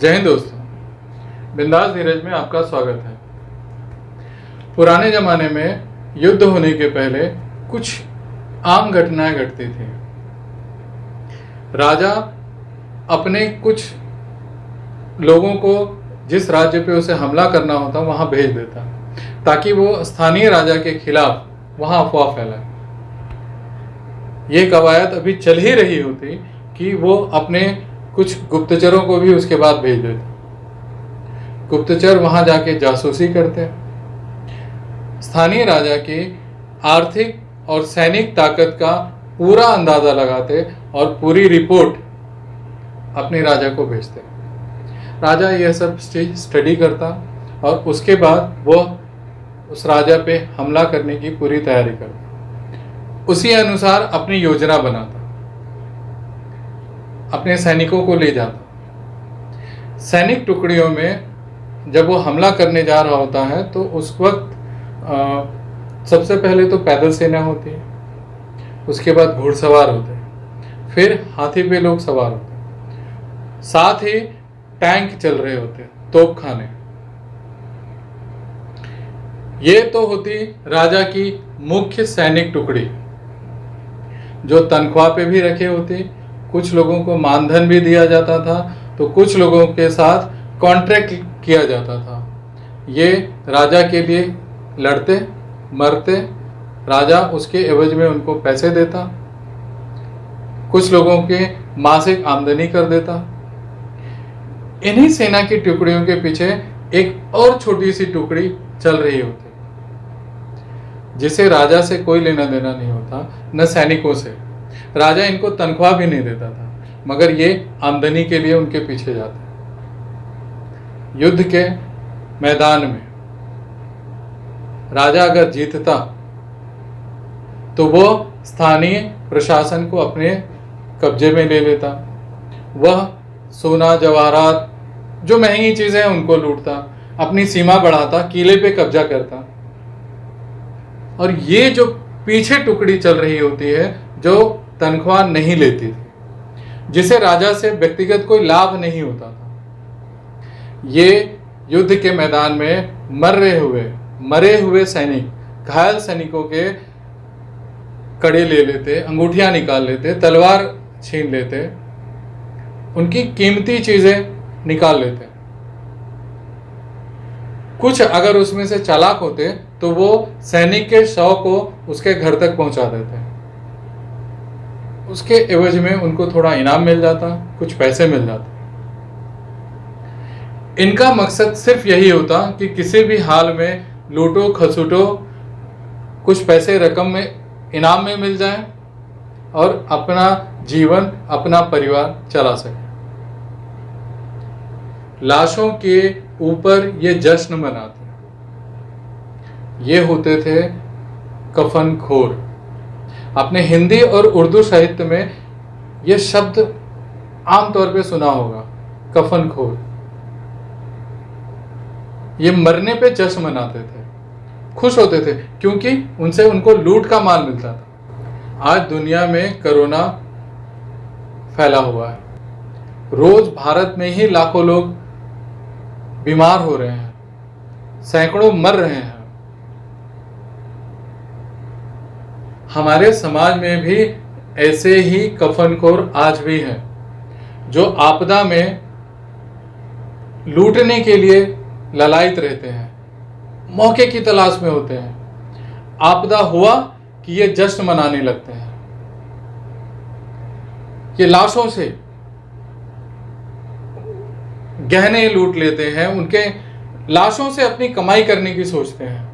जय हिंद दोस्तों, बिंदास धीरज में आपका स्वागत है। पुराने ज़माने में युद्ध होने के पहले कुछ आम घटनाएं घटती थी। राजा अपने कुछ लोगों को जिस राज्य पे उसे हमला करना होता वहाँ भेज देता ताकि वो स्थानीय राजा के खिलाफ वहाँ अफवाह फैलाए। ये कवायद अभी चल ही रही होती कि वो अपने कुछ गुप्तचरों को भी उसके बाद भेज देते। गुप्तचर वहां जाके जासूसी करते, स्थानीय राजा की आर्थिक और सैनिक ताकत का पूरा अंदाजा लगाते और पूरी रिपोर्ट अपने राजा को भेजते। राजा यह सब स्टडी करता और उसके बाद वो उस राजा पे हमला करने की पूरी तैयारी करता। उसी अनुसार अपनी योजना बनाता, अपने सैनिकों को ले जाता। सैनिक टुकड़ियों में जब वो हमला करने जा रहा होता है तो उस वक्त सबसे पहले तो पैदल सेना होती है, उसके बाद घुड़सवार होते हैं, फिर हाथी पे लोग सवार होते हैं, साथ ही टैंक चल रहे होते हैं, तोपखाने। ये तो होती राजा की मुख्य सैनिक टुकड़ी जो तनख्वाह पे भी रखे होते। कुछ लोगों को मानधन भी दिया जाता था तो कुछ लोगों के साथ कॉन्ट्रैक्ट किया जाता था। ये राजा के लिए लड़ते मरते, राजा उसके एवज में उनको पैसे देता, कुछ लोगों के मासिक आमदनी कर देता। इन्हीं सेना की टुकड़ियों के पीछे एक और छोटी सी टुकड़ी चल रही होती जिसे राजा से कोई लेना देना नहीं होता, न सैनिकों से। राजा इनको तनख्वाह भी नहीं देता था, मगर ये आमदनी के लिए उनके पीछे जाते। युद्ध के मैदान में राजा अगर जीतता तो वो स्थानीय प्रशासन को अपने कब्जे में ले लेता। वह सोना जवाहरात जो महंगी चीजें हैं उनको लूटता, अपनी सीमा बढ़ाता, किले पे कब्जा करता। और ये जो पीछे टुकड़ी चल रही होती है जो तनख्वाह नहीं लेती थी, जिसे राजा से व्यक्तिगत कोई लाभ नहीं होता था, ये युद्ध के मैदान में मरे हुए सैनिक, घायल सैनिकों के कड़े ले लेते, अंगूठियां निकाल लेते, तलवार छीन लेते, उनकी कीमती चीजें निकाल लेते। कुछ अगर उसमें से चालाक होते तो वो सैनिक के शव को उसके घर तक पहुंचा देते। उसके एवज में उनको थोड़ा इनाम मिल जाता, कुछ पैसे मिल जाते। इनका मकसद सिर्फ यही होता कि किसी भी हाल में लूटो खसूटो, कुछ पैसे रकम में इनाम में मिल जाए और अपना जीवन, अपना परिवार चला सके। लाशों के ऊपर ये जश्न मनाते। ये होते थे कफन खोर। आपने हिंदी और उर्दू साहित्य में यह शब्द आमतौर पे सुना होगा, कफन खोर। ये मरने पे जश्न मनाते थे, खुश होते थे क्योंकि उनसे उनको लूट का माल मिलता था। आज दुनिया में कोरोना फैला हुआ है, रोज भारत में ही लाखों लोग बीमार हो रहे हैं, सैकड़ों मर रहे हैं। हमारे समाज में भी ऐसे ही कफनखोर आज भी हैं जो आपदा में लूटने के लिए ललायत रहते हैं, मौके की तलाश में होते हैं। आपदा हुआ कि ये जश्न मनाने लगते हैं। ये लाशों से गहने लूट लेते हैं, उनके लाशों से अपनी कमाई करने की सोचते हैं।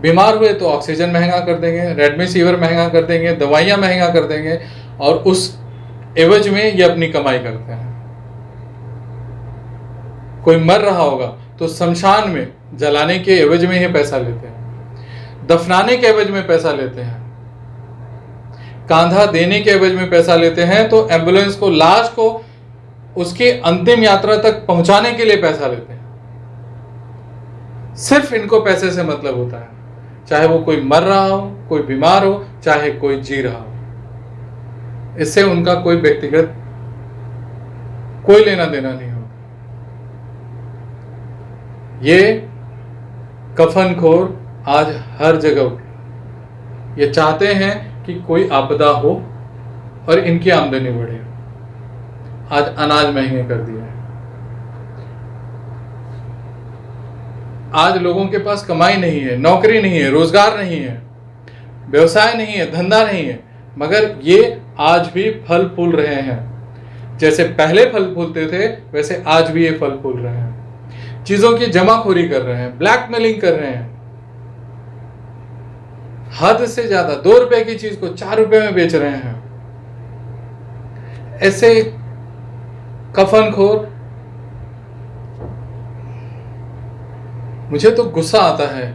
बीमार हुए तो ऑक्सीजन महंगा कर देंगे, रेमडेसिविर महंगा कर देंगे, दवाइयां महंगा कर देंगे और उस एवज में ये अपनी कमाई करते हैं। कोई मर रहा होगा तो शमशान में जलाने के एवज में ये पैसा लेते हैं, दफनाने के एवज में पैसा लेते हैं, कांधा देने के एवज में पैसा लेते हैं, तो एम्बुलेंस को, लाश को उसकी अंतिम यात्रा तक पहुंचाने के लिए पैसा लेते हैं। सिर्फ इनको पैसे से मतलब होता है, चाहे वो कोई मर रहा हो, कोई बीमार हो, चाहे कोई जी रहा हो। इससे उनका कोई व्यक्तिगत कोई लेना देना नहीं होता। ये कफनखोर आज हर जगह ये चाहते हैं कि कोई आपदा हो और इनकी आमदनी बढ़े। आज अनाज महंगे कर दिया है। आज लोगों के पास कमाई नहीं है, नौकरी नहीं है, रोजगार नहीं है, व्यवसाय नहीं है, धंधा नहीं है, मगर ये आज भी फल फूल रहे हैं। जैसे पहले फल फूलते थे वैसे आज भी ये फल फूल रहे हैं। चीजों की जमाखोरी कर रहे हैं, ब्लैकमेलिंग कर रहे हैं, हद से ज्यादा 2 रुपए की चीज को 4 रुपए में बेच रहे हैं। ऐसे कफनखोर, मुझे तो गुस्सा आता है।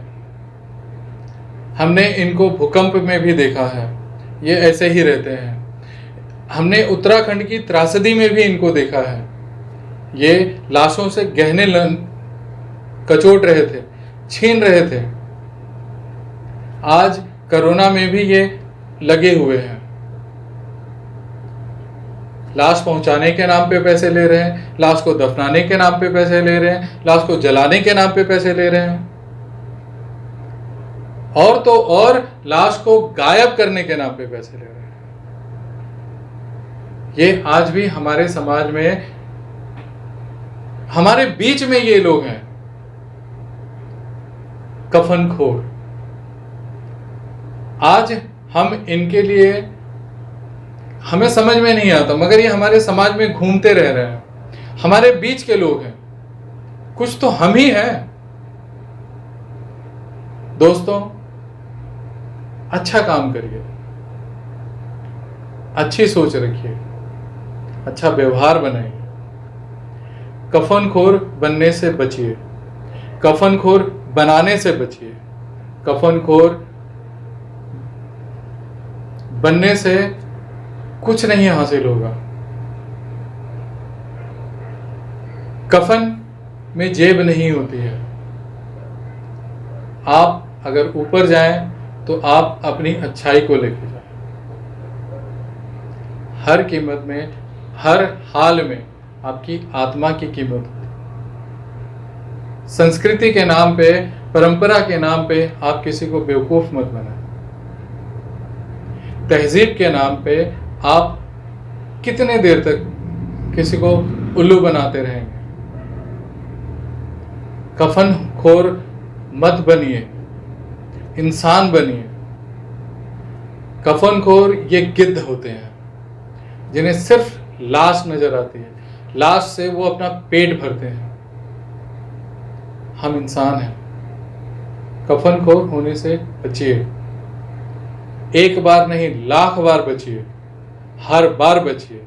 हमने इनको भूकंप में भी देखा है, ये ऐसे ही रहते हैं। हमने उत्तराखंड की त्रासदी में भी इनको देखा है। ये लाशों से गहने कचोट रहे थे, छीन रहे थे। आज कोरोना में भी ये लगे हुए हैं। लाश पहुंचाने के नाम पे पैसे ले रहे हैं, लाश को दफनाने के नाम पे पैसे ले रहे हैं, लाश को जलाने के नाम पे पैसे ले रहे हैं, और तो और लाश को गायब करने के नाम पे पैसे ले रहे हैं। ये आज भी हमारे समाज में, हमारे बीच में ये लोग हैं कफनखोर। आज हम इनके लिए, हमें समझ में नहीं आता, मगर ये हमारे समाज में घूमते रह रहे हैं, हमारे बीच के लोग हैं। कुछ तो हम ही हैं। दोस्तों, अच्छा काम करिए, अच्छी सोच रखिए, अच्छा व्यवहार बनाइए। कफनखोर बनने से बचिए, कफनखोर बनाने से बचिए। कफनखोर बनने से कुछ नहीं हासिल होगा। कफन में जेब नहीं होती है। आप अगर ऊपर जाएं तो आप अपनी अच्छाई को लेके जाएं। हर कीमत में, हर हाल में आपकी आत्मा की कीमत होती है। संस्कृति के नाम पे, परंपरा के नाम पे आप किसी को बेवकूफ मत बनाएं। तहजीब के नाम पे आप कितने देर तक किसी को उल्लू बनाते रहेंगे। कफनखोर मत बनिए, इंसान बनिए। कफनखोर ये गिद्ध होते हैं जिन्हें सिर्फ लाश नजर आती है, लाश से वो अपना पेट भरते हैं। हम इंसान हैं। कफनखोर होने से बचिए। एक बार नहीं, लाख बार बचिए, हर बार बचिए।